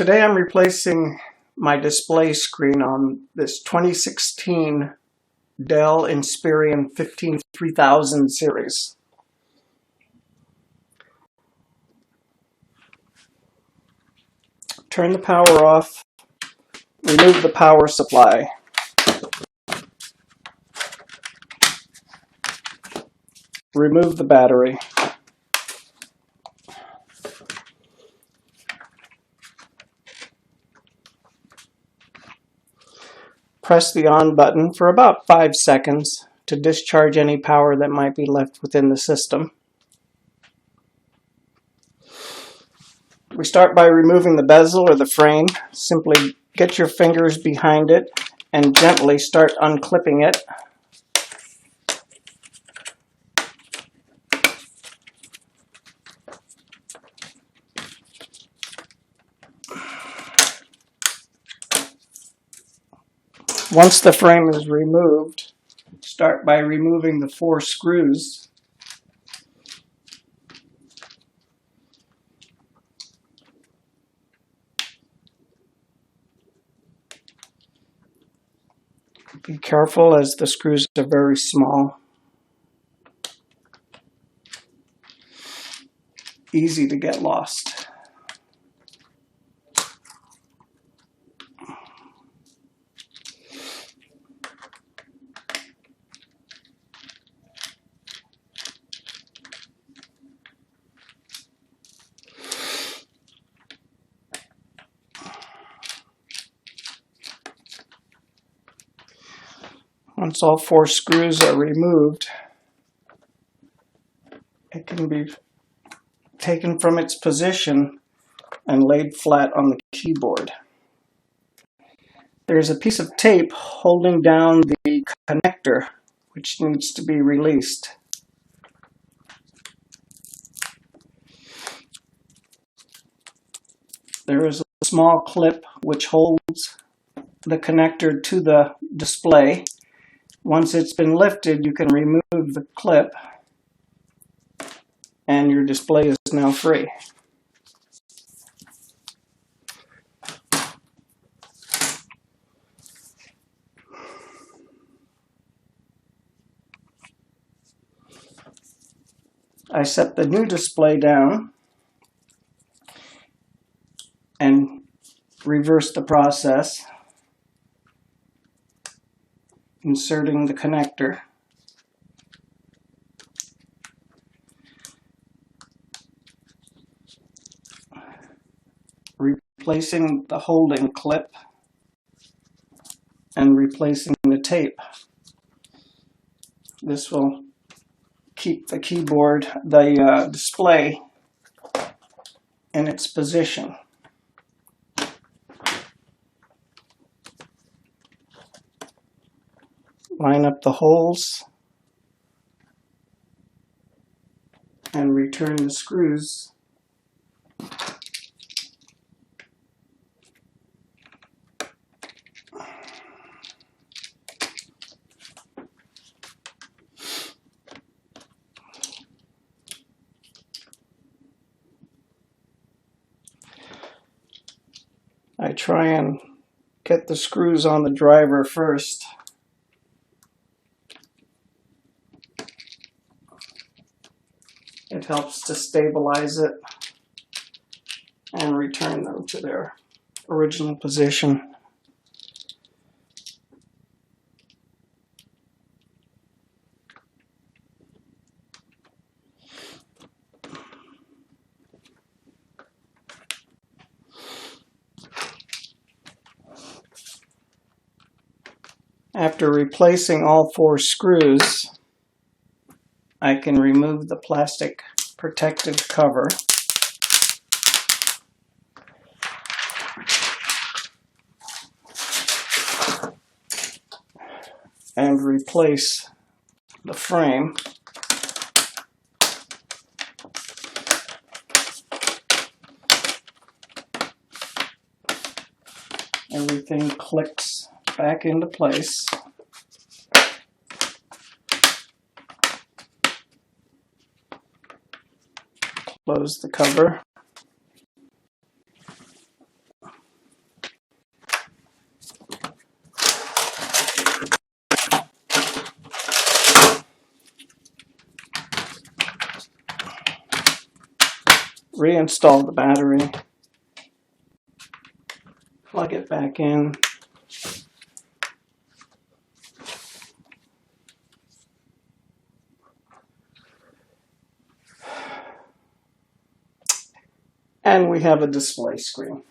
Today I'm replacing my display screen on this 2016 Dell Inspiron 3000 series. Turn the power off, remove the power supply. Remove the battery. Press the on button for about 5 seconds to discharge any power that might be left within the system. We start by removing the bezel or the frame. Simply get your fingers behind it and gently start unclipping it. Once the frame is removed, start by removing the 4 screws. Be careful as the screws are very small. Easy to get lost. Once all 4 screws are removed, it can be taken from its position and laid flat on the keyboard. There's a piece of tape holding down the connector, which needs to be released. There is a small clip which holds the connector to the display. Once it's been lifted, you can remove the clip and your display is now free. I set the new display down and reverse the process, inserting the connector. Replacing the holding clip and replacing the tape. This will keep the keyboard, the display, in its position. Line up the holes and return the screws. I try and get the screws on the driver first. It helps to stabilize it and return them to their original position. After replacing all 4 screws, I can remove the plastic protective cover. And replace the frame. Everything clicks back into place. Close the cover. reinstall the battery, plug it back in. And we have a display screen.